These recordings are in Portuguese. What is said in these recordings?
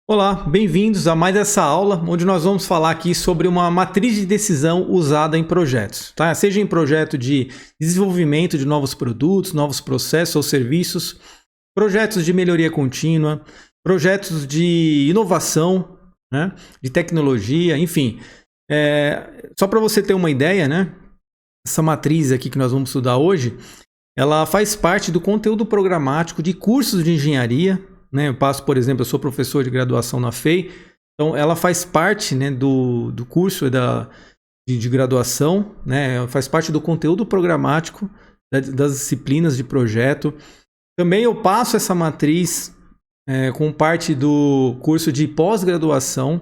Olá, bem-vindos a mais essa aula, onde nós vamos falar aqui sobre uma matriz de decisão usada em projetos, tá? Seja em projeto de desenvolvimento de novos produtos, novos processos ou serviços, projetos de melhoria contínua, projetos de inovação, né? De tecnologia, enfim. Só para você ter uma ideia, né? Essa matriz aqui que nós vamos estudar hoje, ela faz parte do conteúdo programático de cursos de engenharia, né? Eu passo, por exemplo, eu sou professor de graduação na FEI, então ela faz parte, né, do curso de graduação, né? Faz parte do conteúdo programático das disciplinas de projeto. Também eu passo essa matriz com parte do curso de pós-graduação.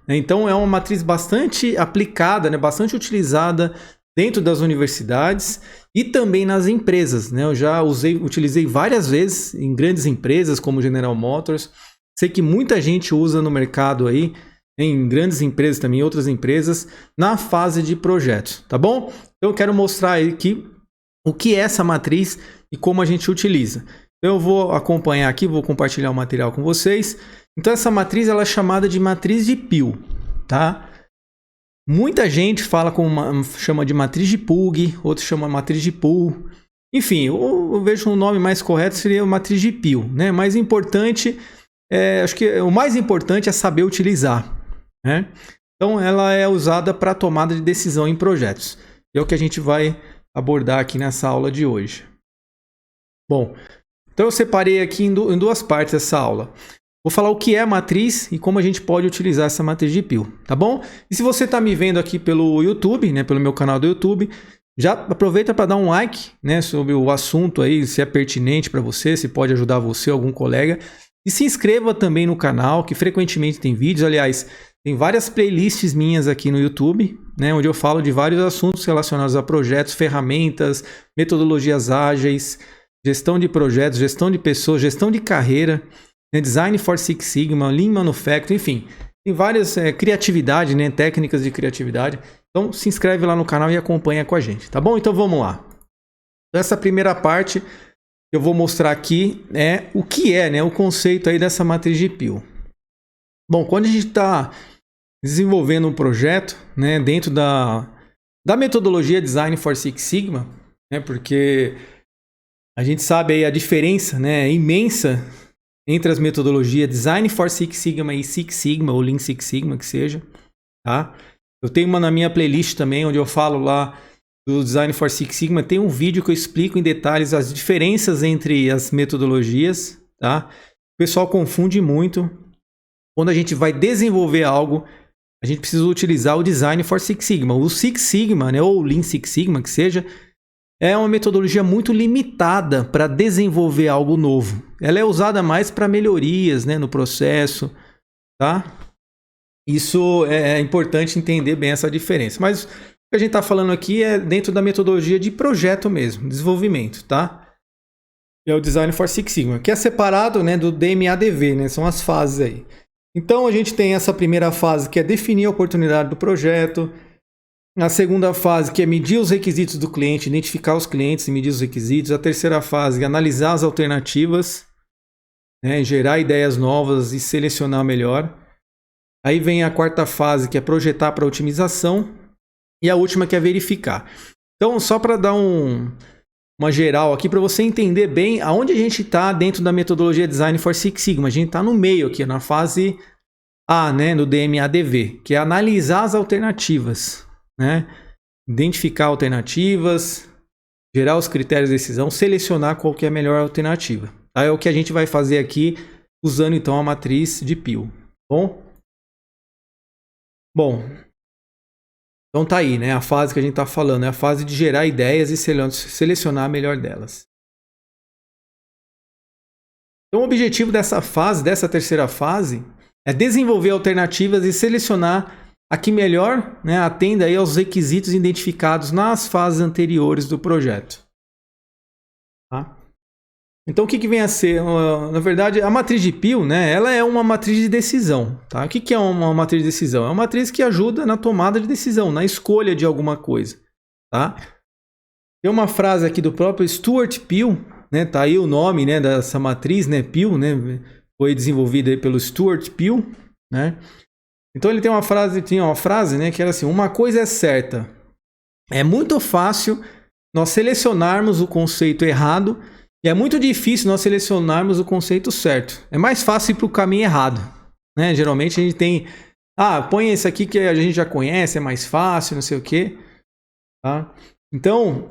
Então é uma matriz bastante aplicada, né, bastante utilizada dentro das universidades e também nas empresas, né? Eu já utilizei várias vezes em grandes empresas como General Motors. Sei que muita gente usa no mercado aí, em grandes empresas também, outras empresas, na fase de projetos, tá bom? Então eu quero mostrar aqui o que é essa matriz e como a gente utiliza. Eu vou acompanhar aqui, vou compartilhar o material com vocês. Então essa matriz ela é chamada de matriz de Peel, tá? Muita gente chama de matriz de Pugh, outros chamam de matriz de Poole. Enfim, eu vejo um nome mais correto seria matriz de Peel, né? Mais importante, acho que o mais importante é saber utilizar, né? Então ela é usada para tomada de decisão em projetos. É o que a gente vai abordar aqui nessa aula de hoje. Bom, então eu separei aqui em duas partes essa aula. Vou falar o que é a matriz e como a gente pode utilizar essa matriz de Peel, tá bom? E se você está me vendo aqui pelo YouTube, né, pelo meu canal do YouTube, já aproveita para dar um like, né, sobre o assunto aí, se é pertinente para você, se pode ajudar você ou algum colega. E se inscreva também no canal, que frequentemente tem vídeos. Aliás, tem várias playlists minhas aqui no YouTube, né, onde eu falo de vários assuntos relacionados a projetos, ferramentas, metodologias ágeis, gestão de projetos, gestão de pessoas, gestão de carreira, Design for Six Sigma, Lean Manufacturing, enfim, tem várias criatividade, né, técnicas de criatividade. Então se inscreve lá no canal e acompanha com a gente, tá bom? Então vamos lá. Essa primeira parte que eu vou mostrar aqui é o que é, né, o conceito aí dessa matriz de Peel. Bom, quando a gente está desenvolvendo um projeto, né, dentro da metodologia Design for Six Sigma, né, porque a gente sabe aí a diferença, né, imensa entre as metodologias Design for Six Sigma e Six Sigma, ou Lean Six Sigma, que seja, tá? Eu tenho uma na minha playlist também, onde eu falo lá do Design for Six Sigma. Tem um vídeo que eu explico em detalhes as diferenças entre as metodologias, tá? O pessoal confunde muito. Quando a gente vai desenvolver algo, a gente precisa utilizar o Design for Six Sigma. O Six Sigma, né, ou Lean Six Sigma, que seja, é uma metodologia muito limitada para desenvolver algo novo. Ela é usada mais para melhorias, né, no processo, tá? Isso é importante entender bem essa diferença. Mas o que a gente está falando aqui é dentro da metodologia de projeto mesmo, desenvolvimento, tá? É o Design for Six Sigma, que é separado, né, do DMADV, né? São as fases aí. Então a gente tem essa primeira fase que é definir a oportunidade do projeto. A segunda fase, que é medir os requisitos do cliente, identificar os clientes e medir os requisitos. A terceira fase, é analisar as alternativas, né, gerar ideias novas e selecionar melhor. Aí vem a quarta fase, que é projetar para otimização. E a última, que é verificar. Então, só para dar uma geral aqui, para você entender bem aonde a gente está dentro da metodologia Design for Six Sigma. A gente está no meio aqui, na fase A, né, do DMADV, que é analisar as alternativas, né? Identificar alternativas, gerar os critérios de decisão, selecionar qual que é a melhor alternativa. Tá? É o que a gente vai fazer aqui usando então a matriz de Peel. Bom, então tá aí, né? A fase que a gente está falando é a fase de gerar ideias e selecionar a melhor delas. Então o objetivo dessa fase, dessa terceira fase, é desenvolver alternativas e selecionar a que melhor, né, atenda aí aos requisitos identificados nas fases anteriores do projeto. Tá? Então o que vem a ser? Na verdade, a matriz de Peel, né, ela é uma matriz de decisão. Tá? O que é uma matriz de decisão? É uma matriz que ajuda na tomada de decisão, na escolha de alguma coisa. Tá? Tem uma frase aqui do próprio Stuart Peel, né, tá aí o nome, né, dessa matriz, né, Peel, né, foi desenvolvida aí pelo Stuart Peele, né? Então ele tinha uma frase, né, que era assim: uma coisa é certa, é muito fácil nós selecionarmos o conceito errado e é muito difícil nós selecionarmos o conceito certo. É mais fácil ir para o caminho errado, né? Geralmente a gente tem, põe esse aqui que a gente já conhece, é mais fácil, não sei o quê, tá? Então,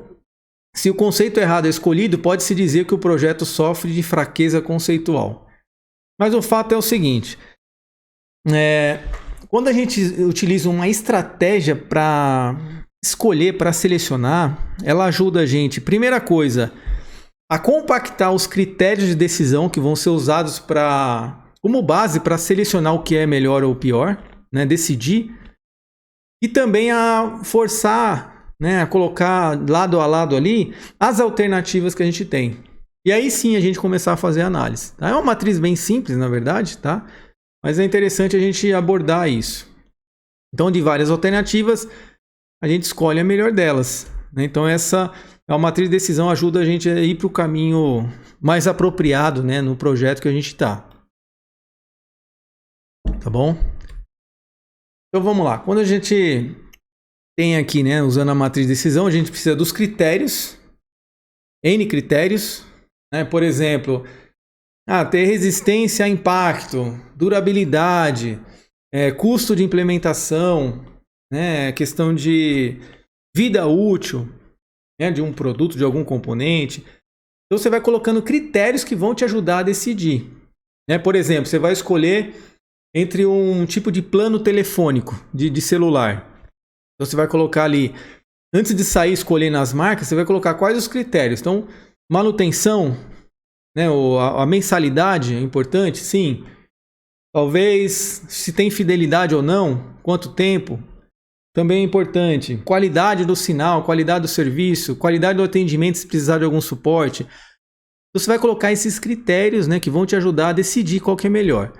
se o conceito errado é escolhido, pode-se dizer que o projeto sofre de fraqueza conceitual. Mas o fato é o seguinte, quando a gente utiliza uma estratégia para escolher, para selecionar, ela ajuda a gente, primeira coisa, a compactar os critérios de decisão que vão ser usados como base para selecionar o que é melhor ou pior, né, decidir, e também a forçar, né, a colocar lado a lado ali as alternativas que a gente tem. E aí sim a gente começar a fazer análise. Tá? É uma matriz bem simples, na verdade, tá? Mas é interessante a gente abordar isso. Então, de várias alternativas, a gente escolhe a melhor delas, né? Então, essa é uma matriz de decisão, ajuda a gente a ir para o caminho mais apropriado, né, no projeto que a gente está. Tá bom? Então, vamos lá. Quando a gente tem aqui, né, usando a matriz de decisão, a gente precisa dos critérios, N critérios, né? Por exemplo, ter resistência a impacto, durabilidade, custo de implementação, né, questão de vida útil, né, de um produto, de algum componente. Então você vai colocando critérios que vão te ajudar a decidir. Né? Por exemplo, você vai escolher entre um tipo de plano telefônico de celular. Então você vai colocar ali, antes de sair escolhendo as marcas, você vai colocar quais os critérios. Então, manutenção, né, a mensalidade é importante, sim. Talvez se tem fidelidade ou não, quanto tempo, também é importante. Qualidade do sinal, qualidade do serviço, qualidade do atendimento se precisar de algum suporte. Então, você vai colocar esses critérios, né, que vão te ajudar a decidir qual que é melhor.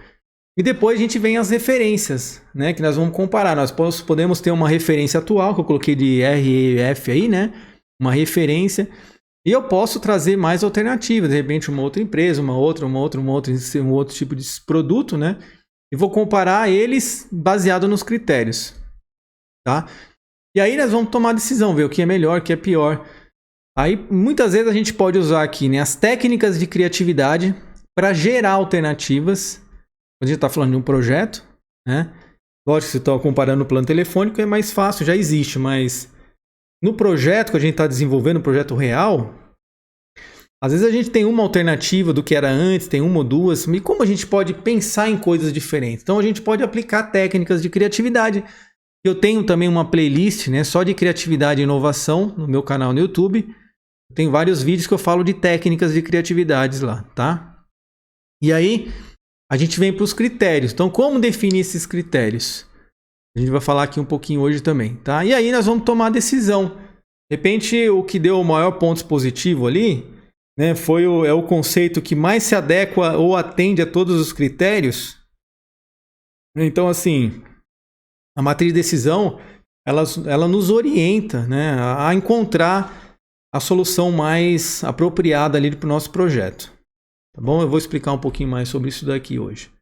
E depois a gente vem as referências, né, que nós vamos comparar. Nós podemos ter uma referência atual, que eu coloquei de REF aí, né, uma referência. E eu posso trazer mais alternativas, de repente uma outra empresa, um outro tipo de produto, né? E vou comparar eles baseado nos critérios, tá? E aí nós vamos tomar a decisão, ver o que é melhor, o que é pior. Aí muitas vezes a gente pode usar aqui, né, as técnicas de criatividade para gerar alternativas. Quando a gente está falando de um projeto, né? Lógico que se está comparando o plano telefônico é mais fácil, já existe, mas no projeto que a gente está desenvolvendo, no projeto real, às vezes a gente tem uma alternativa do que era antes, tem uma ou duas, e como a gente pode pensar em coisas diferentes? Então a gente pode aplicar técnicas de criatividade. Eu tenho também uma playlist, né, só de criatividade e inovação no meu canal no YouTube. Tem vários vídeos que eu falo de técnicas de criatividades lá, tá? E aí a gente vem para os critérios. Então como definir esses critérios? A gente vai falar aqui um pouquinho hoje também, tá? E aí nós vamos tomar a decisão. De repente, o que deu o maior ponto positivo ali, né, é o conceito que mais se adequa ou atende a todos os critérios. Então, assim, a matriz de decisão, ela nos orienta, né, a encontrar a solução mais apropriada ali para o nosso projeto. Tá bom? Eu vou explicar um pouquinho mais sobre isso daqui hoje.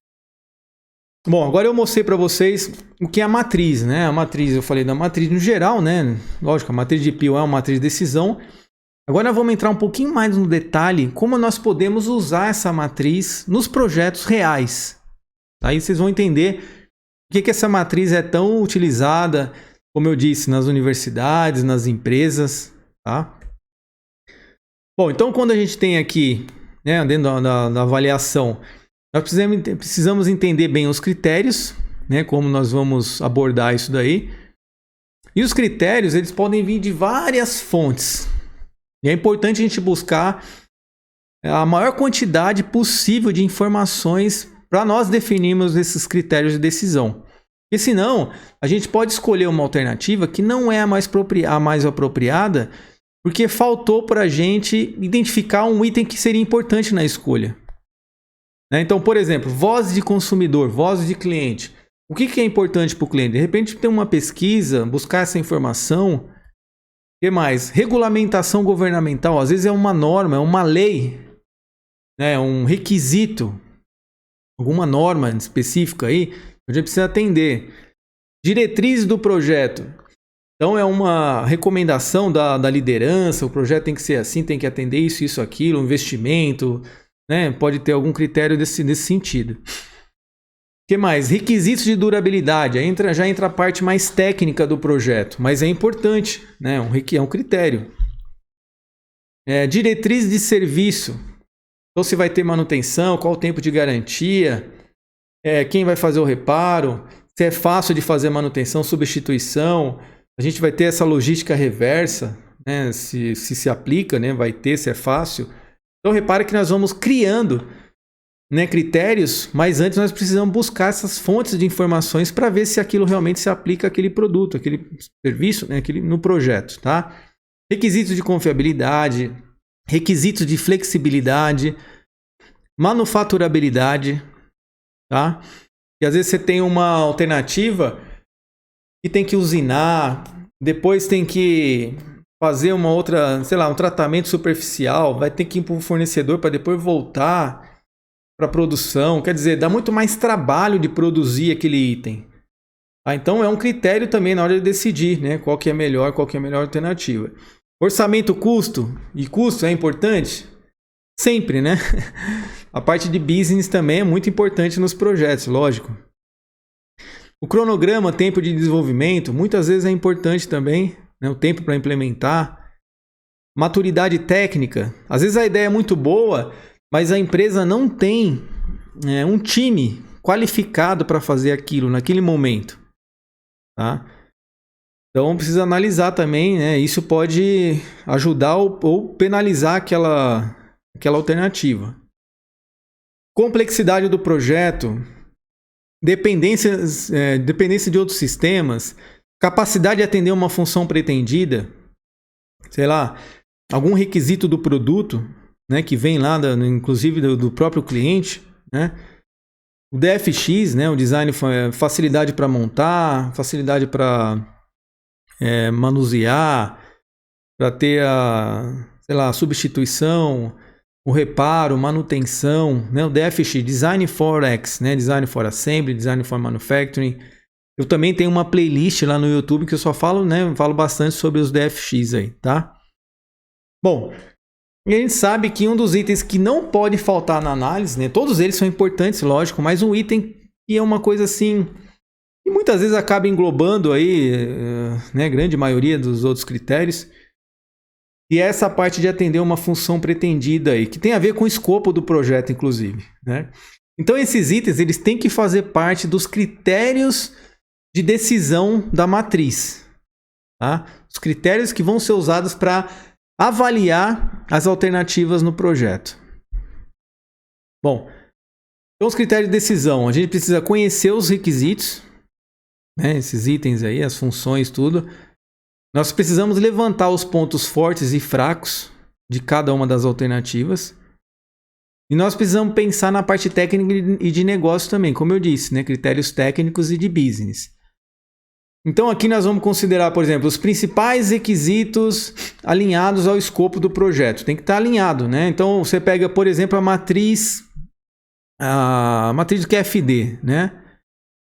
Bom, agora eu mostrei para vocês o que é a matriz, né? A matriz, eu falei da matriz no geral, né? Lógico, a matriz de Peele é uma matriz de decisão. Agora nós vamos entrar um pouquinho mais no detalhe como nós podemos usar essa matriz nos projetos reais. Aí vocês vão entender por que essa matriz é tão utilizada, como eu disse, nas universidades, nas empresas, tá? Bom, então quando a gente tem aqui, né, dentro da avaliação, nós precisamos entender bem os critérios, né, como nós vamos abordar isso daí. E os critérios, eles podem vir de várias fontes. E é importante a gente buscar a maior quantidade possível de informações para nós definirmos esses critérios de decisão. Porque senão, a gente pode escolher uma alternativa que não é a mais apropriada, porque faltou para a gente identificar um item que seria importante na escolha. Então, por exemplo, voz de consumidor, voz de cliente. O que é importante para o cliente? De repente, ter uma pesquisa, buscar essa informação. O que mais? Regulamentação governamental. Às vezes é uma norma, é uma lei, né? Um requisito. alguma norma específica aí, a gente precisa atender. Diretrizes do projeto. Então é uma recomendação da liderança, o projeto tem que ser assim, tem que atender isso, aquilo, um investimento, né? Pode ter algum critério nesse sentido. O que mais? Requisitos de durabilidade. Aí já entra a parte mais técnica do projeto, mas é importante, né? É um critério. Diretriz de serviço. Então se vai ter manutenção, qual o tempo de garantia, quem vai fazer o reparo, se é fácil de fazer manutenção, substituição. A gente vai ter essa logística reversa, né? Se aplica, né? Vai ter, se é fácil. Então repare que nós vamos criando, né, critérios, mas antes nós precisamos buscar essas fontes de informações para ver se aquilo realmente se aplica àquele produto, àquele serviço, né, no projeto, tá? Requisitos de confiabilidade, requisitos de flexibilidade, manufaturabilidade, tá? E às vezes você tem uma alternativa que tem que usinar, depois tem que fazer uma outra, sei lá, um tratamento superficial, vai ter que ir para o fornecedor para depois voltar para a produção. Quer dizer, dá muito mais trabalho de produzir aquele item. Então é um critério também na hora de decidir, né, qual que é melhor, qual que é a melhor alternativa. Orçamento, custo. E custo é importante? Sempre, né? A parte de business também é muito importante nos projetos, lógico. O cronograma, tempo de desenvolvimento, muitas vezes é importante também, né? O tempo para implementar. Maturidade técnica. Às vezes a ideia é muito boa, mas a empresa não tem um time qualificado para fazer aquilo naquele momento. Tá? Então precisa analisar também, né? Isso pode ajudar ou penalizar aquela alternativa. Complexidade do projeto, dependência de outros sistemas, capacidade de atender uma função pretendida, sei lá, algum requisito do produto, né, que vem lá, inclusive do próprio cliente, né? O DFX, né, o design, facilidade para montar, facilidade para manusear, para ter a substituição, o reparo, manutenção, né? O DFX, Design for X, né? Design for Assembly, Design for Manufacturing. Eu também tenho uma playlist lá no YouTube que eu só falo, né? Falo bastante sobre os DFX aí, tá? Bom, e a gente sabe que um dos itens que não pode faltar na análise, né? Todos eles são importantes, lógico, mas um item que é uma coisa assim que muitas vezes acaba englobando aí, né? Grande maioria dos outros critérios. E é essa parte de atender uma função pretendida aí, que tem a ver com o escopo do projeto, inclusive, né? Então esses itens eles têm que fazer parte dos critérios de decisão da matriz, tá? Os critérios que vão ser usados para avaliar as alternativas no projeto. Bom, então os critérios de decisão, a gente precisa conhecer os requisitos, né? Esses itens aí, as funções, tudo. Nós precisamos levantar os pontos fortes e fracos de cada uma das alternativas. E nós precisamos pensar na parte técnica e de negócio também, como eu disse, né? Critérios técnicos e de business. Então aqui nós vamos considerar, por exemplo, os principais requisitos alinhados ao escopo do projeto. Tem que estar alinhado, né? Então você pega, por exemplo, a matriz do QFD, né?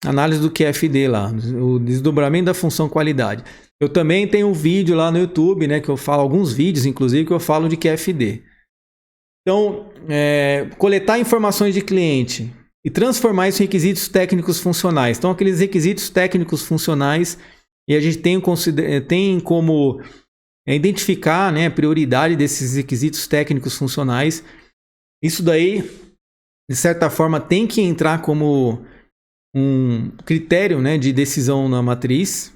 Análise do QFD lá, o desdobramento da função qualidade. Eu também tenho um vídeo lá no YouTube, né, que eu falo, alguns vídeos inclusive, que eu falo de QFD. Então, coletar informações de cliente e transformar isso em requisitos técnicos funcionais. Então, aqueles requisitos técnicos funcionais, e a gente tem como identificar, né, a prioridade desses requisitos técnicos funcionais. Isso daí, de certa forma, tem que entrar como um critério, né, de decisão na matriz.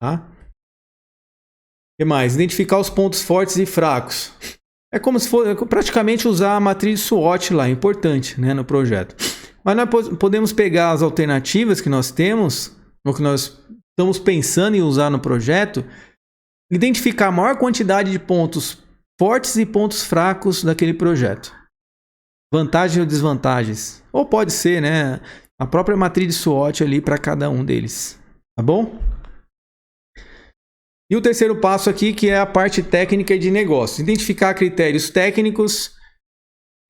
Tá? O que mais? Identificar os pontos fortes e fracos. É como se fosse praticamente usar a matriz SWOT lá, importante, né, no projeto. Mas nós podemos pegar as alternativas que nós temos, ou que nós estamos pensando em usar no projeto, identificar a maior quantidade de pontos fortes e pontos fracos daquele projeto. Vantagens ou desvantagens. Ou pode ser, né, a própria matriz SWOT ali para cada um deles. Tá bom? E o terceiro passo aqui, que é a parte técnica e de negócio. Identificar critérios técnicos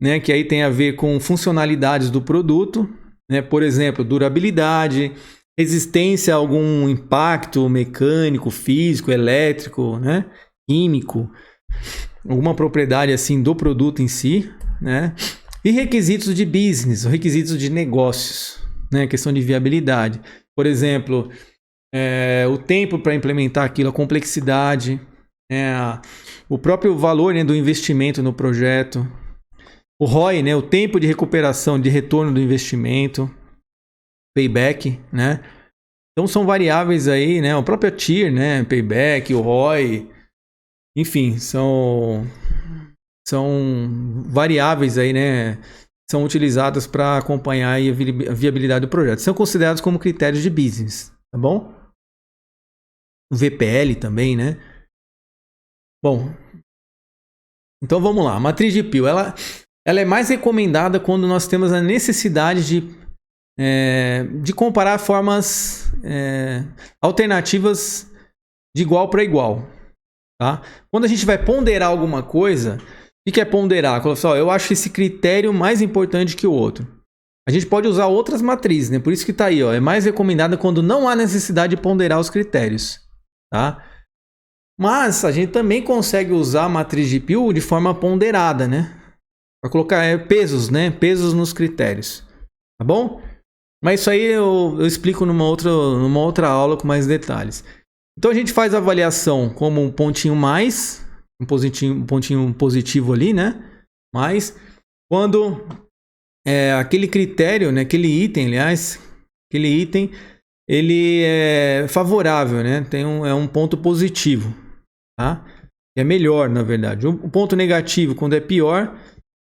né, que aí tem a ver com funcionalidades do produto, né, por exemplo, durabilidade, resistência a algum impacto mecânico, físico, elétrico, né, químico, alguma propriedade assim do produto em si, né, e requisitos de business, requisitos de negócios, né, questão de viabilidade, por exemplo, o tempo para implementar aquilo, a complexidade, o próprio valor, né, do investimento no projeto, o ROI, né, o tempo de recuperação, de retorno do investimento, payback, né? Então são variáveis aí, né? O próprio TIR, né? Payback, o ROI, enfim, são variáveis aí, né? São utilizadas para acompanhar aí a viabilidade do projeto. São considerados como critérios de business, tá bom? O VPL também, né? Bom, então vamos lá. A matriz de Peele, ela é mais recomendada quando nós temos a necessidade de comparar formas alternativas de igual para igual. Tá? Quando a gente vai ponderar alguma coisa, o que é ponderar? Eu acho esse critério mais importante que o outro. A gente pode usar outras matrizes, né? Por isso que está aí, ó, é mais recomendada quando não há necessidade de ponderar os critérios. Tá? Mas a gente também consegue usar a matriz de Peele de forma ponderada, né? Para colocar pesos, né? Pesos nos critérios. Tá bom? Mas isso aí eu explico numa outra aula com mais detalhes. Então a gente faz a avaliação como um pontinho mais, um pontinho positivo ali, né? Mas quando aquele critério, né? Aquele item, ele é favorável, né? É um ponto positivo, tá? É melhor, na verdade. O ponto negativo quando é pior.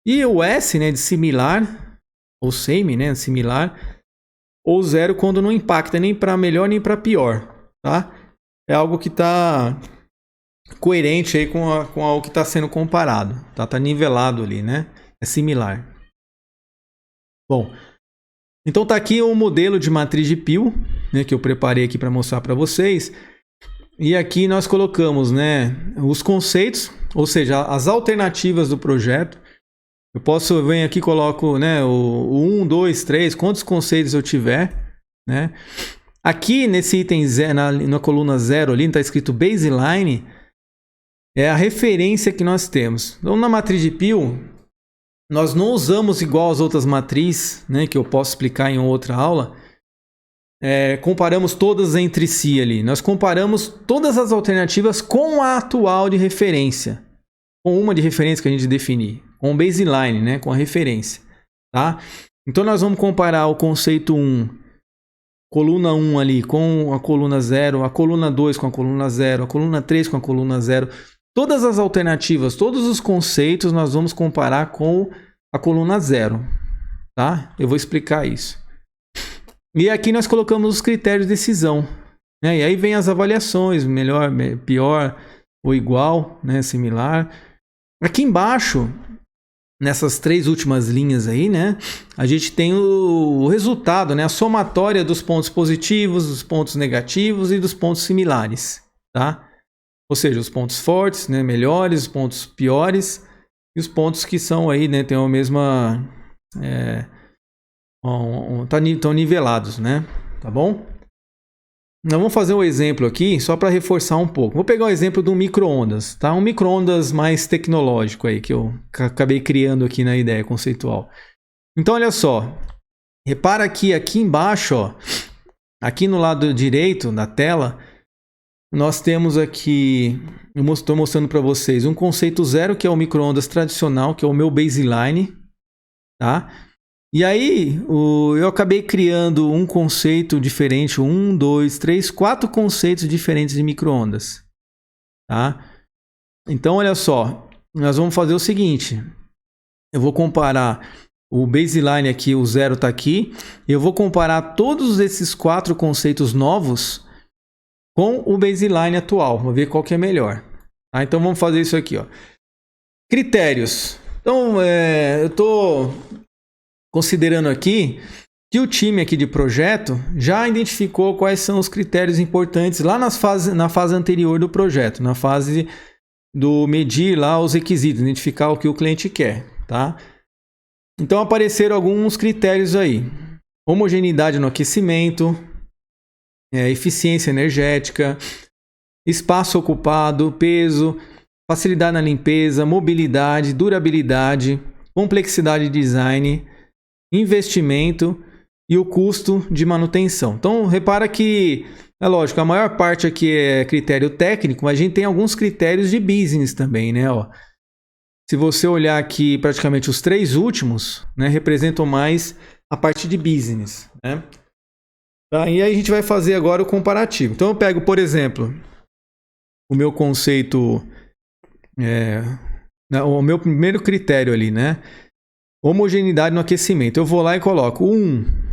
E o S, né? De similar, ou same, né? Similar. Ou 0 quando não impacta nem para melhor nem para pior, tá? É algo que está coerente aí com algo que está sendo comparado, tá? Tá nivelado ali, né? É similar. Bom, então tá aqui o modelo de matriz de Peele, né, que eu preparei aqui para mostrar para vocês. E aqui nós colocamos, né, os conceitos, ou seja, as alternativas do projeto. Eu venho aqui e coloco, né, o 1, 2, 3, quantos conceitos eu tiver, né? Aqui nesse item na coluna 0 ali, está escrito baseline, é a referência que nós temos. Então na matriz de Peele, nós não usamos igual as outras matrizes, né, que eu posso explicar em outra aula. Comparamos todas entre si ali. Nós comparamos todas as alternativas com a atual de referência. Com uma de referência que a gente definir. Com o baseline, né? Com a referência. Tá? Então nós vamos comparar o conceito 1, coluna 1 ali com a coluna 0, a coluna 2 com a coluna 0, a coluna 3 com a coluna 0. Todas as alternativas, todos os conceitos nós vamos comparar com a coluna 0. Tá? Eu vou explicar isso. E aqui nós colocamos os critérios de decisão. Né? E aí vem as avaliações, melhor, pior ou igual, né? Similar. Aqui embaixo, nessas 3 últimas linhas aí, né? A gente tem o resultado, né? A somatória dos pontos positivos, dos pontos negativos e dos pontos similares. Tá? Ou seja, os pontos fortes, né? Melhores, os pontos piores e os pontos que são aí, né? Tem a mesma... estão nivelados, né? Tá bom? Nós vamos fazer um exemplo aqui só para reforçar um pouco. Vou pegar o exemplo do micro-ondas, tá? Um micro-ondas mais tecnológico aí que eu acabei criando aqui na ideia conceitual. Então olha só, repara que aqui embaixo, ó, aqui no lado direito da tela, nós temos aqui, eu estou mostrando para vocês um conceito 0 que é o micro-ondas tradicional, que é o meu baseline, tá? E aí, eu acabei criando um conceito diferente, 1, 2, 3, 4 conceitos diferentes de micro-ondas. Tá? Então, olha só, nós vamos fazer o seguinte, eu vou comparar o baseline aqui, o 0 está aqui, e eu vou comparar todos esses 4 conceitos novos com o baseline atual, vou ver qual que é melhor. Tá? Então, vamos fazer isso aqui. Ó. Critérios. Então, eu estou... considerando aqui que o time aqui de projeto já identificou quais são os critérios importantes lá na fase anterior do projeto, na fase do medir lá os requisitos, identificar o que o cliente quer, tá? Então apareceram alguns critérios aí. Homogeneidade no aquecimento, eficiência energética, espaço ocupado, peso, facilidade na limpeza, mobilidade, durabilidade, complexidade de design, investimento e o custo de manutenção. Então repara que, é lógico, a maior parte aqui é critério técnico, mas a gente tem alguns critérios de business também, né? Ó, se você olhar aqui, praticamente os 3 últimos, né, representam mais a parte de business, né? Tá? E aí a gente vai fazer agora o comparativo. Então eu pego, por exemplo, o meu conceito, o meu primeiro critério ali, né? Homogeneidade no aquecimento. Eu vou lá e coloco 1.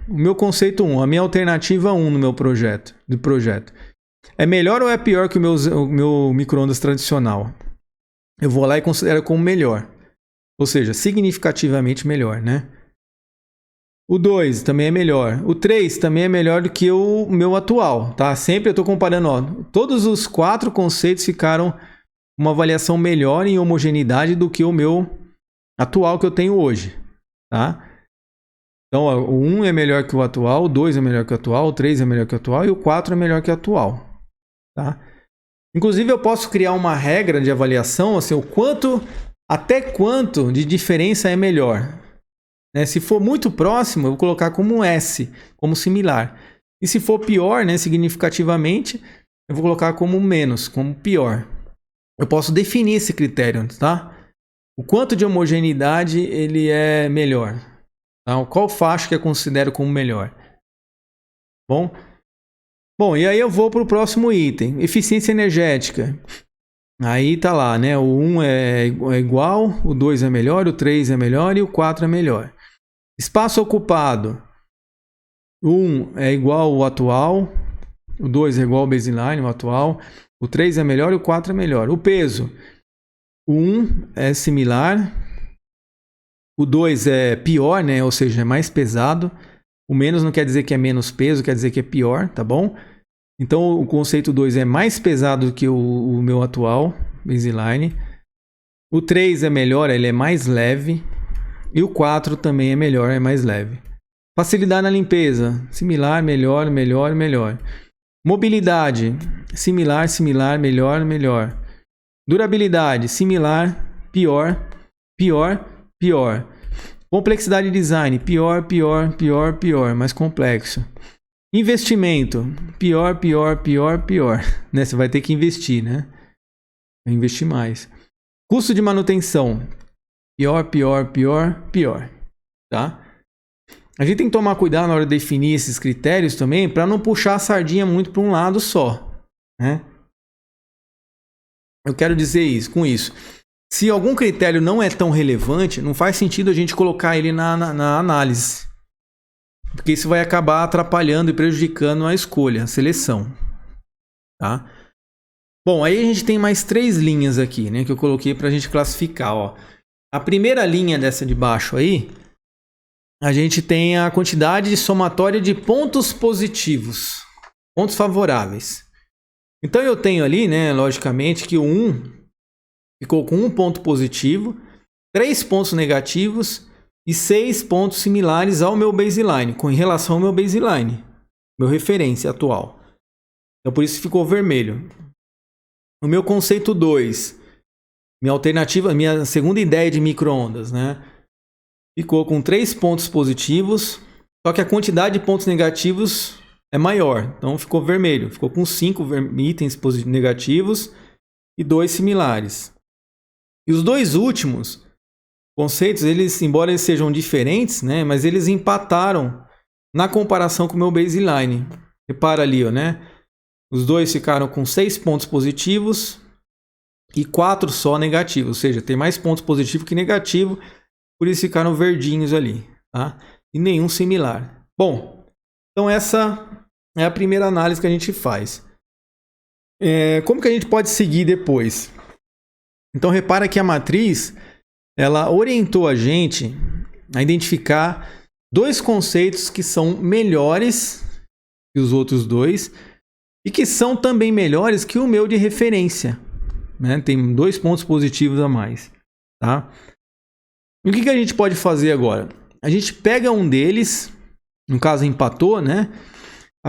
O meu conceito 1, a minha alternativa 1 no meu projeto. É melhor ou é pior que o meu micro-ondas tradicional? Eu vou lá e considero como melhor. Ou seja, significativamente melhor, né? O 2 também é melhor. O 3 também é melhor do que o meu atual, tá? Sempre eu estou comparando, ó, todos os 4 conceitos ficaram uma avaliação melhor em homogeneidade do que o meu atual que eu tenho hoje, tá? Então, ó, o 1 é melhor que o atual, o 2 é melhor que o atual, o 3 é melhor que o atual e o 4 é melhor que o atual, tá? Inclusive, eu posso criar uma regra de avaliação, assim, até quanto de diferença é melhor. Né? Se for muito próximo, eu vou colocar como um S, como similar. E se for pior, né, significativamente, eu vou colocar como menos, como pior. Eu posso definir esse critério, tá? O quanto de homogeneidade ele é melhor. Tá? Qual faixa que eu considero como melhor? Bom, e aí eu vou para o próximo item, eficiência energética. Aí tá lá, né? O 1 é igual, o 2 é melhor, o 3 é melhor e o 4 é melhor. Espaço ocupado. O 1 é igual ao atual, o 2 é igual ao baseline, o atual, o 3 é melhor e o 4 é melhor. O peso. O 1 é similar, o 2 é pior, né? Ou seja, é mais pesado. O menos não quer dizer que é menos peso, quer dizer que é pior, tá bom? Então o conceito 2 é mais pesado do que o meu atual baseline. O 3 é melhor, ele é mais leve. E o 4 também é melhor, é mais leve. Facilidade na limpeza, similar, melhor, melhor, melhor. Mobilidade, similar, similar, melhor, melhor. Durabilidade, similar, pior, pior, pior. Complexidade de design, pior, pior, pior, pior, mais complexo. Investimento, pior, pior, pior, pior. Né? Você vai ter que investir, né? Vai investir mais. Custo de manutenção, pior, pior, pior, pior. Tá? A gente tem que tomar cuidado na hora de definir esses critérios também, para não puxar a sardinha muito para um lado só. Né? Eu quero dizer isso, com isso. Se algum critério não é tão relevante, não faz sentido a gente colocar ele na análise. Porque isso vai acabar atrapalhando e prejudicando a escolha, a seleção. Tá? Bom, aí a gente tem mais 3 linhas aqui, né, que eu coloquei para a gente classificar. Ó. A primeira linha dessa de baixo aí, a gente tem a quantidade somatória de pontos positivos, pontos favoráveis. Então eu tenho ali, né, logicamente, que o 1 ficou com 1 ponto positivo, 3 pontos negativos e 6 pontos similares ao meu baseline, com relação ao meu baseline, meu referência atual. Então por isso ficou vermelho. O meu conceito 2, minha alternativa, minha segunda ideia de micro-ondas, né? Ficou com 3 pontos positivos, só que a quantidade de pontos negativos é maior. Então ficou vermelho, ficou com 5 itens negativos e 2 similares. E os 2 últimos conceitos, eles, embora eles sejam diferentes, né, mas eles empataram na comparação com o meu baseline. Repara ali, ó, né? Os 2 ficaram com 6 pontos positivos e 4 só negativos. Ou seja, tem mais pontos positivos que negativos, por isso ficaram verdinhos ali. Tá? E nenhum similar. Bom, então essa é a primeira análise que a gente faz. Como que a gente pode seguir depois? Então repara que a matriz, ela orientou a gente a identificar 2 conceitos que são melhores que os outros 2 e que são também melhores que o meu de referência. Né? Tem 2 pontos positivos a mais. Tá? E o que a gente pode fazer agora? A gente pega um deles, no caso empatou, né?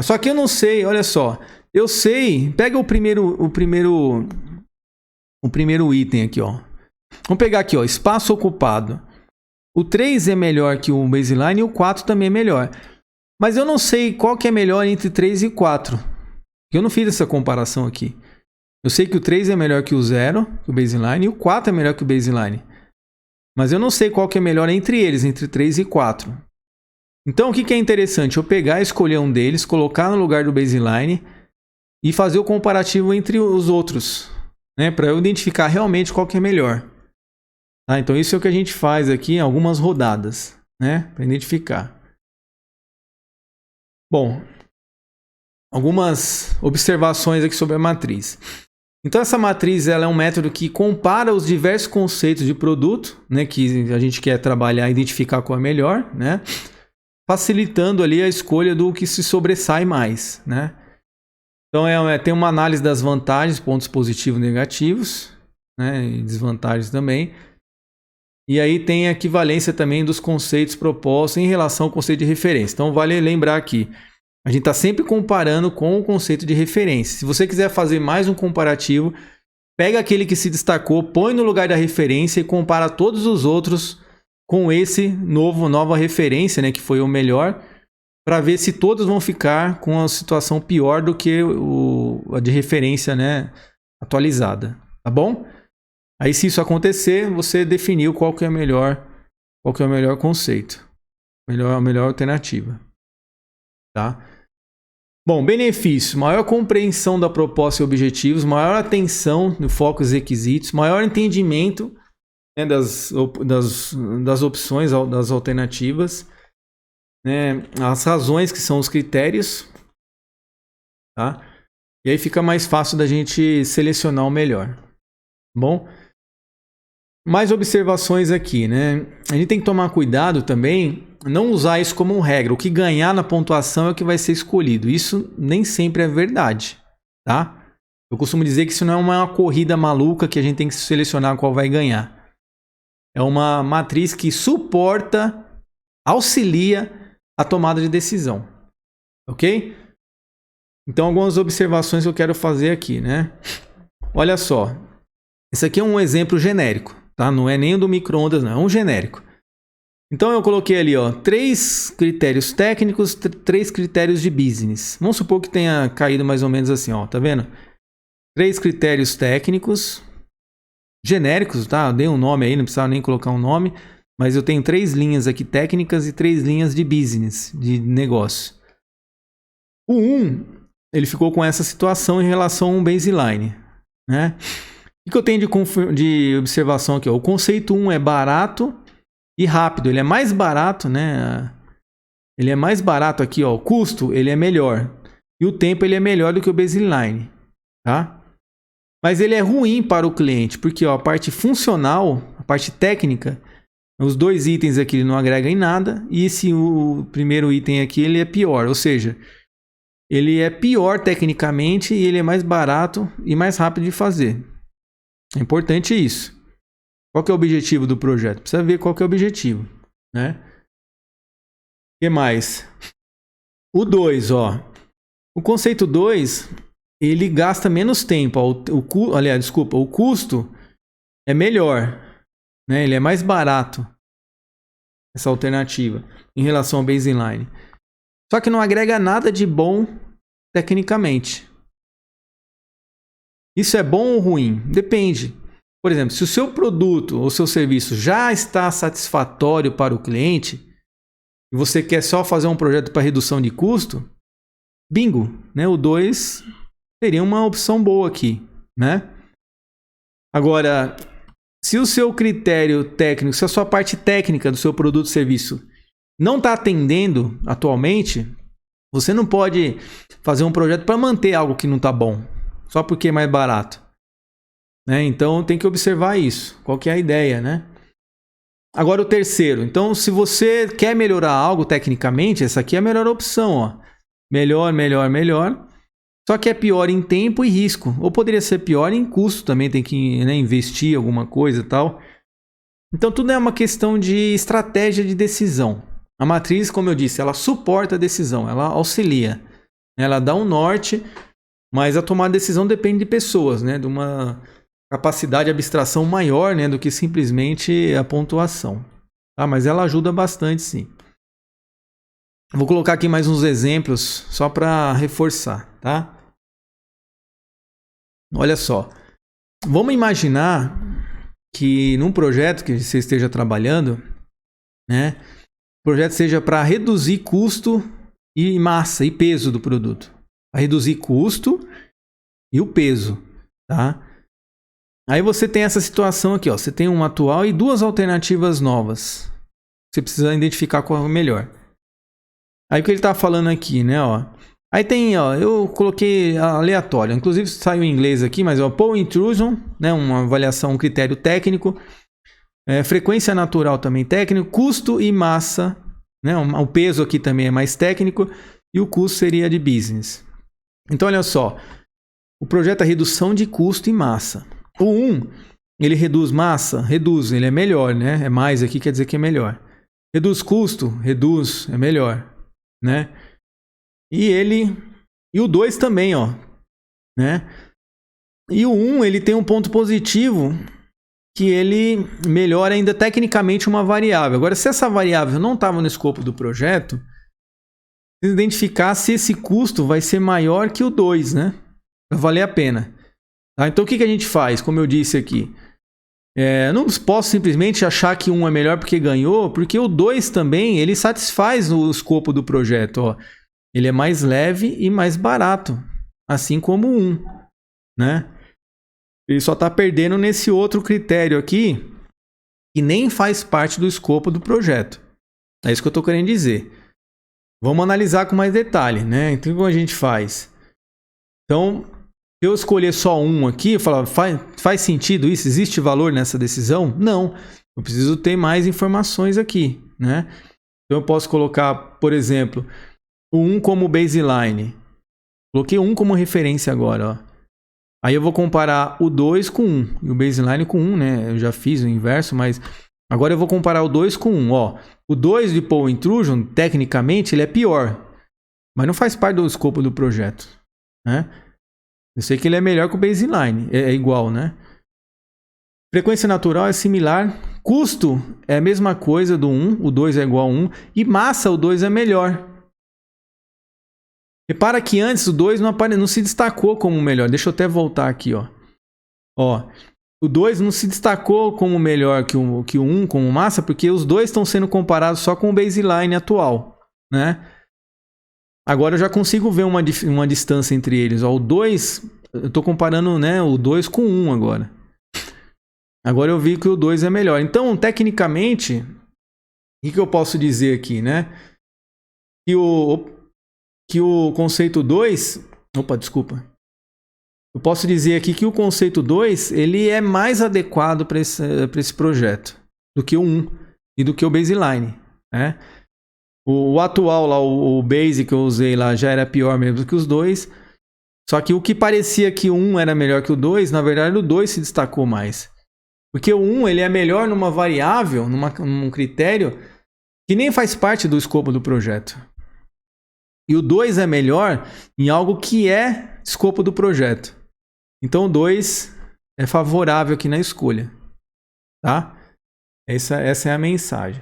Só que eu não sei, olha só. Eu sei, pega o primeiro item aqui, ó. Vamos pegar aqui, ó, espaço ocupado. O 3 é melhor que o baseline e o 4 também é melhor. Mas eu não sei qual que é melhor entre 3 e 4. Eu não fiz essa comparação aqui. Eu sei que o 3 é melhor que o 0, que o baseline, e o 4 é melhor que o baseline. Mas eu não sei qual que é melhor entre eles, entre 3 e 4. Então, o que é interessante? Eu pegar e escolher um deles, colocar no lugar do baseline e fazer o comparativo entre os outros, né? Para eu identificar realmente qual que é melhor. Tá? Então, isso é o que a gente faz aqui em algumas rodadas, né? Para identificar. Bom, algumas observações aqui sobre a matriz. Então, essa matriz ela é um método que compara os diversos conceitos de produto, né, que a gente quer trabalhar, identificar qual é melhor, né, facilitando ali a escolha do que se sobressai mais, né. Então, tem uma análise das vantagens, pontos positivos e negativos, né, e desvantagens também. E aí tem a equivalência também dos conceitos propostos em relação ao conceito de referência. Então, vale lembrar aqui, a gente está sempre comparando com o conceito de referência. Se você quiser fazer mais um comparativo, pega aquele que se destacou, põe no lugar da referência e compara todos os outros com esse nova referência, né, que foi o melhor, para ver se todos vão ficar com a situação pior do que a de referência, né, atualizada. Tá bom? Aí, se isso acontecer, você definiu qual que é o melhor conceito, a melhor alternativa. Tá? Bom, benefício: maior compreensão da proposta e objetivos, maior atenção no foco e requisitos, maior entendimento, né, das opções, das alternativas, né, as razões que são os critérios, tá? E aí fica mais fácil da gente selecionar o melhor. Bom, mais observações aqui, né? A gente tem que tomar cuidado também, não usar isso como regra. O que ganhar na pontuação é o que vai ser escolhido. Isso nem sempre é verdade, tá? Eu costumo dizer que isso não é uma corrida maluca que a gente tem que selecionar qual vai ganhar. É uma matriz que suporta, auxilia a tomada de decisão, ok? Então, algumas observações que eu quero fazer aqui, né? Olha só, esse aqui é um exemplo genérico, tá? Não é nem o do micro-ondas, não, é um genérico. Então eu coloquei ali, ó, 3 critérios técnicos, 3 critérios de business. Vamos supor que tenha caído mais ou menos assim, ó, tá vendo? 3 critérios técnicos, genéricos, tá? Eu dei um nome aí, não precisava nem colocar um nome, mas eu tenho 3 linhas aqui técnicas e 3 linhas de business, de negócio. O 1, ele ficou com essa situação em relação a um baseline, né? O que eu tenho de observação aqui? Ó? O conceito 1 é barato e rápido. Ele é mais barato, né? Ele é mais barato aqui, ó. O custo, ele é melhor. E o tempo, ele é melhor do que o baseline, tá? Mas ele é ruim para o cliente, porque ó, a parte funcional, a parte técnica, os 2 itens aqui ele não agrega em nada. E o primeiro item aqui, ele é pior. Ou seja, ele é pior tecnicamente e ele é mais barato e mais rápido de fazer. É importante isso. Qual que é o objetivo do projeto? Precisa ver qual que é o objetivo, né? O que mais? O 2, ó. O conceito 2, ele gasta menos tempo. Ó. O custo é melhor, né? Ele é mais barato, essa alternativa, em relação ao baseline. Só que não agrega nada de bom tecnicamente. Isso é bom ou ruim? Depende. Por exemplo, se o seu produto ou seu serviço já está satisfatório para o cliente e você quer só fazer um projeto para redução de custo, bingo, né? O 2 seria uma opção boa aqui, né? Agora, se o seu critério técnico, se a sua parte técnica do seu produto ou serviço não está atendendo atualmente, você não pode fazer um projeto para manter algo que não está bom, só porque é mais barato, né? Então tem que observar isso. Qual que é a ideia, né? Agora o terceiro. Então, se você quer melhorar algo tecnicamente, essa aqui é a melhor opção, ó. Melhor, melhor, melhor. Só que é pior em tempo e risco. Ou poderia ser pior em custo também, tem que, né, investir alguma coisa e tal. Então tudo é uma questão de estratégia de decisão. A matriz, como eu disse, ela suporta a decisão, ela auxilia, ela dá um norte, mas a tomada de decisão depende de pessoas, né? De uma capacidade de abstração maior, né? Do que simplesmente a pontuação. Tá? Mas ela ajuda bastante, sim. Vou colocar aqui mais uns exemplos só para reforçar, tá? Olha só. Vamos imaginar que num projeto que você esteja trabalhando, né? O projeto seja para reduzir custo e massa e peso do produto. Para reduzir custo e o peso, tá? Aí você tem essa situação aqui, ó. Você tem uma atual e duas alternativas novas. Você precisa identificar qual é o melhor. Aí o que ele está falando aqui, né, ó. Aí tem, ó, eu coloquei aleatório, inclusive saiu em inglês aqui, mas ó, Power Intrusion, né, uma avaliação, um critério técnico, frequência natural também técnico, custo e massa, né, o peso aqui também é mais técnico e o custo seria de business. Então olha só, o projeto é redução de custo e massa. O 1, ele reduz massa? Reduz, ele é melhor, né, é mais aqui, quer dizer que é melhor. Reduz custo? Reduz, é melhor, né. E o 2 também, ó, né? E o 1, ele tem um ponto positivo que ele melhora ainda tecnicamente uma variável. Agora, se essa variável não estava no escopo do projeto, precisa identificar se esse custo vai ser maior que o 2, né? Vai valer a pena. Tá? Então, o que a gente faz? Como eu disse aqui, não posso simplesmente achar que 1 é melhor porque ganhou, porque o 2 também, ele satisfaz o escopo do projeto, ó. Ele é mais leve e mais barato, assim como o 1, né? Ele só está perdendo nesse outro critério aqui, que nem faz parte do escopo do projeto. É isso que eu estou querendo dizer. Vamos analisar com mais detalhe, né? Então, como a gente faz? Então, se eu escolher só 1 aqui, eu falo, faz sentido isso? Existe valor nessa decisão? Não. Eu preciso ter mais informações aqui, né? Então, eu posso colocar, por exemplo, o 1 como baseline. Coloquei 1 como referência agora, ó. Aí eu vou comparar o 2 com 1 e o baseline com 1, né? Eu já fiz o inverso, mas agora eu vou comparar o 2 com 1, ó. O 2 de Power Intrusion, tecnicamente, ele é pior, mas não faz parte do escopo do projeto, né? Eu sei que ele é melhor que o baseline, é igual, né? Frequência natural é similar. Custo é a mesma coisa do 1, o 2 é igual a 1. E massa, o 2 é melhor. Repara que antes o 2 não se destacou como melhor. Deixa eu até voltar aqui, ó. Ó, o 2 não se destacou como melhor que o 1 como massa, porque os dois estão sendo comparados só com o baseline atual, né? Agora eu já consigo ver uma distância entre eles. Ó, o 2, eu estou comparando, né, o 2 com o 1 agora. Agora eu vi que o 2 é melhor. Então, tecnicamente, o que eu posso dizer aqui, né? Que o conceito 2... Opa, desculpa. Eu posso dizer aqui que o conceito 2 ele é mais adequado para esse projeto do que o 1 e do que o baseline, né? O atual lá, o base que eu usei lá já era pior mesmo que os dois. Só que o que parecia que o 1 era melhor que o 2, na verdade o 2 se destacou mais. Porque o 1 ele é melhor numa variável, num critério que nem faz parte do escopo do projeto. E o 2 é melhor em algo que é escopo do projeto. Então o 2 é favorável aqui na escolha. Tá? Essa é a mensagem.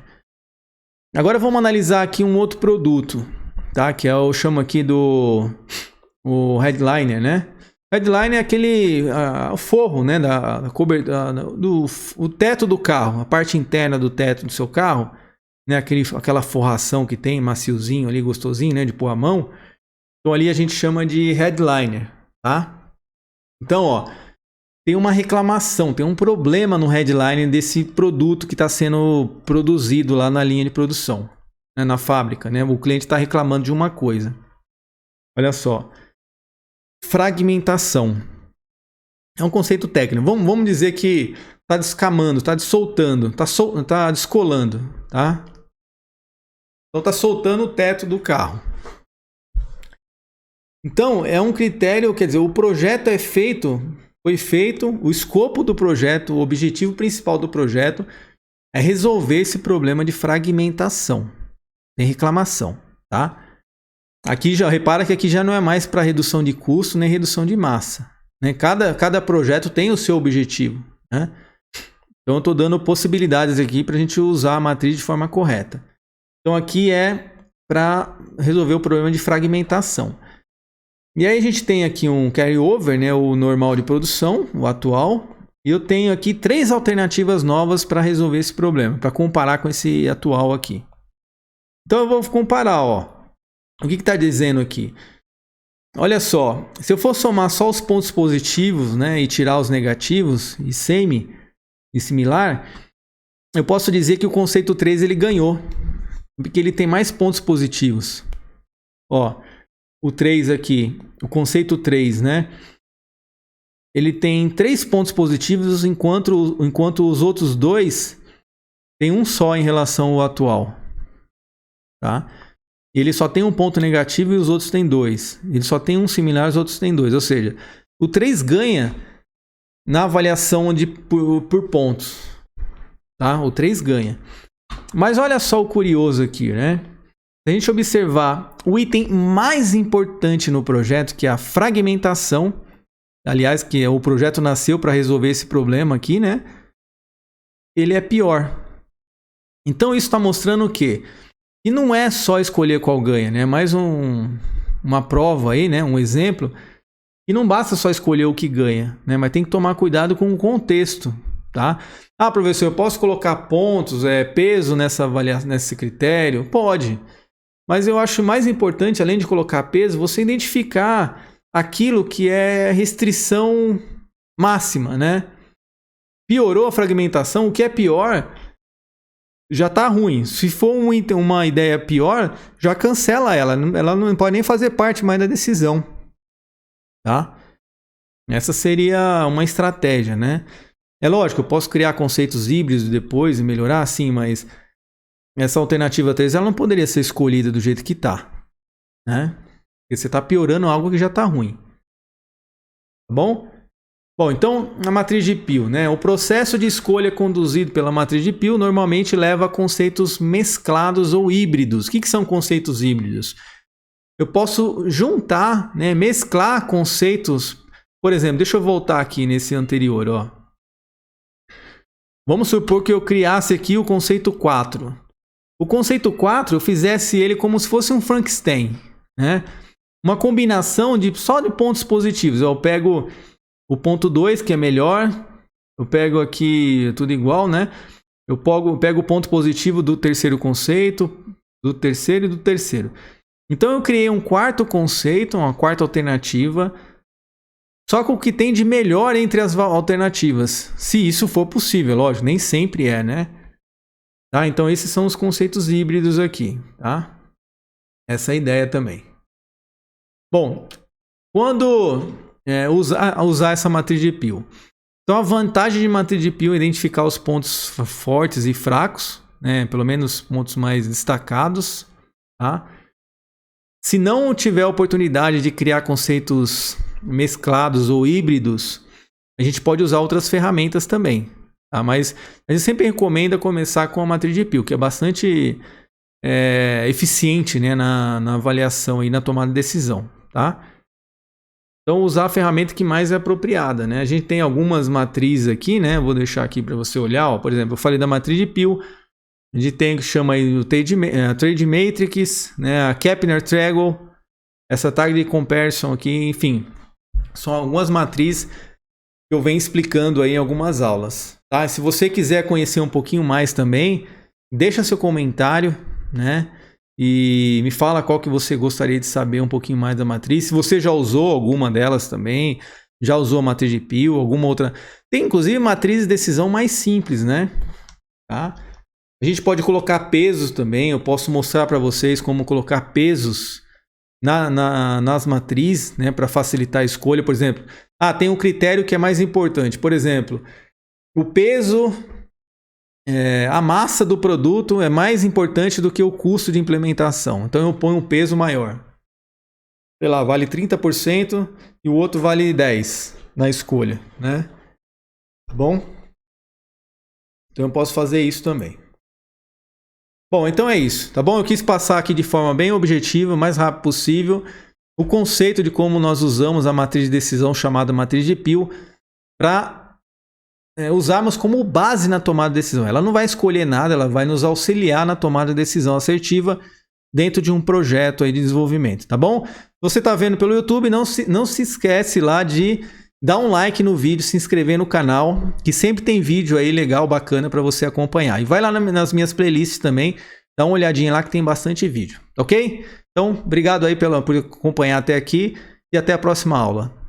Agora vamos analisar aqui um outro produto. Tá? Que eu chamo aqui o headliner, né? Headliner é aquele o forro, né? O teto do carro, a parte interna do teto do seu carro. Né, aquela forração que tem, maciozinho ali, gostosinho, né, de pôr a mão. Então ali a gente chama de headliner, tá? Então, ó, tem uma reclamação, tem um problema no headliner desse produto que está sendo produzido lá na linha de produção, né, na fábrica, né? O cliente está reclamando de uma coisa. Olha só, fragmentação. É um conceito técnico. Vamos dizer que está descamando, está dissoltando, está descolando, tá? Então está soltando o teto do carro. Então é um critério, quer dizer, o projeto foi feito, o escopo do projeto, o objetivo principal do projeto é resolver esse problema de fragmentação. Tem reclamação, tá? Aqui já repara que aqui já não é mais para redução de custo nem redução de massa, né? Cada projeto tem o seu objetivo, né? Então eu estou dando possibilidades aqui para a gente usar a matriz de forma correta. Então aqui é para resolver o problema de fragmentação. E aí a gente tem aqui um carryover, né? O normal de produção, o atual. E eu tenho aqui 3 alternativas novas para resolver esse problema, para comparar com esse atual aqui. Então eu vou comparar, ó. O que está dizendo aqui? Olha só, se eu for somar só os pontos positivos, né, e tirar os negativos, e semi, e similar, eu posso dizer que o conceito 3 ele ganhou, porque ele tem mais pontos positivos. Ó, o 3 aqui, o conceito 3, né? Ele tem 3 pontos positivos, enquanto os outros 2 tem um só em relação ao atual. Tá? Ele só tem um ponto negativo e os outros têm 2. Ele só tem um similar e os outros têm 2. Ou seja, o 3 ganha na avaliação por pontos. Tá? O 3 ganha. Mas olha só o curioso aqui, né? Se a gente observar o item mais importante no projeto, que é a fragmentação, aliás, que o projeto nasceu para resolver esse problema aqui, né? Ele é pior. Então isso está mostrando o quê? E não é só escolher qual ganha, né? Mais uma prova aí, né? Um exemplo. E não basta só escolher o que ganha, né? Mas tem que tomar cuidado com o contexto, tá? Ah, professor, eu posso colocar pontos, peso nesse critério? Pode. Mas eu acho mais importante, além de colocar peso, você identificar aquilo que é restrição máxima, né? Piorou a fragmentação, o que é pior já está ruim. Se for uma ideia pior, já cancela ela. Ela não pode nem fazer parte mais da decisão, tá? Essa seria uma estratégia, né? É lógico, eu posso criar conceitos híbridos depois e melhorar, sim, mas essa alternativa 3 ela não poderia ser escolhida do jeito que está, né? Porque você está piorando algo que já está ruim. Tá bom? Bom, então a matriz de Peele, né? O processo de escolha conduzido pela matriz de Peele normalmente leva a conceitos mesclados ou híbridos. O que são conceitos híbridos? Eu posso juntar, né? Mesclar conceitos. Por exemplo, deixa eu voltar aqui nesse anterior, ó. Vamos supor que eu criasse aqui o conceito 4. O conceito 4 eu fizesse ele como se fosse um Frankenstein, né? Uma combinação só de pontos positivos. Eu pego o ponto 2, que é melhor. Eu pego aqui tudo igual, né? Eu pego o ponto positivo do terceiro conceito, do terceiro e do terceiro. Então eu criei um quarto conceito, uma quarta alternativa, só com o que tem de melhor entre as alternativas. Se isso for possível, lógico, nem sempre é, né? Tá? Então esses são os conceitos híbridos aqui, tá? Essa é a ideia também. Bom, quando usar essa matriz de Peele. Então a vantagem de matriz de Peele é identificar os pontos fortes e fracos, né? Pelo menos pontos mais destacados, tá? Se não tiver a oportunidade de criar conceitos mesclados ou híbridos, a gente pode usar outras ferramentas também, tá? Mas a gente sempre recomenda começar com a matriz de Peele, que é bastante eficiente, né, na avaliação e na tomada de decisão, tá? Então usar a ferramenta que mais é apropriada, né? A gente tem algumas matrizes aqui, né? Vou deixar aqui para você olhar, ó. Por exemplo, eu falei da matriz de Peele. A gente tem que chama aí o Trade Matrix, né? A Kapner-Tregel, essa Target Comparison aqui, enfim. São algumas matrizes que eu venho explicando aí em algumas aulas, tá? Se você quiser conhecer um pouquinho mais também, deixa seu comentário, né? E me fala qual que você gostaria de saber um pouquinho mais da matriz. Se você já usou alguma delas também, já usou a matriz de Peele, alguma outra. Tem inclusive matrizes de decisão mais simples, né? Tá? A gente pode colocar pesos também. Eu posso mostrar para vocês como colocar pesos nas matrizes, né? Para facilitar a escolha. Por exemplo, tem um critério que é mais importante. Por exemplo, o peso... a massa do produto é mais importante do que o custo de implementação. Então eu ponho um peso maior. Sei lá, vale 30% e o outro vale 10% na escolha, né? Tá bom? Então eu posso fazer isso também. Bom, então é isso, tá bom? Eu quis passar aqui de forma bem objetiva, o mais rápido possível, o conceito de como nós usamos a matriz de decisão chamada matriz de Peel para usarmos como base na tomada de decisão. Ela não vai escolher nada, ela vai nos auxiliar na tomada de decisão assertiva dentro de um projeto aí de desenvolvimento, tá bom? Se você está vendo pelo YouTube, não se esquece lá de dar um like no vídeo, se inscrever no canal, que sempre tem vídeo aí legal, bacana para você acompanhar. E vai lá nas minhas playlists também, dá uma olhadinha lá que tem bastante vídeo, ok? Então, obrigado aí por acompanhar até aqui e até a próxima aula.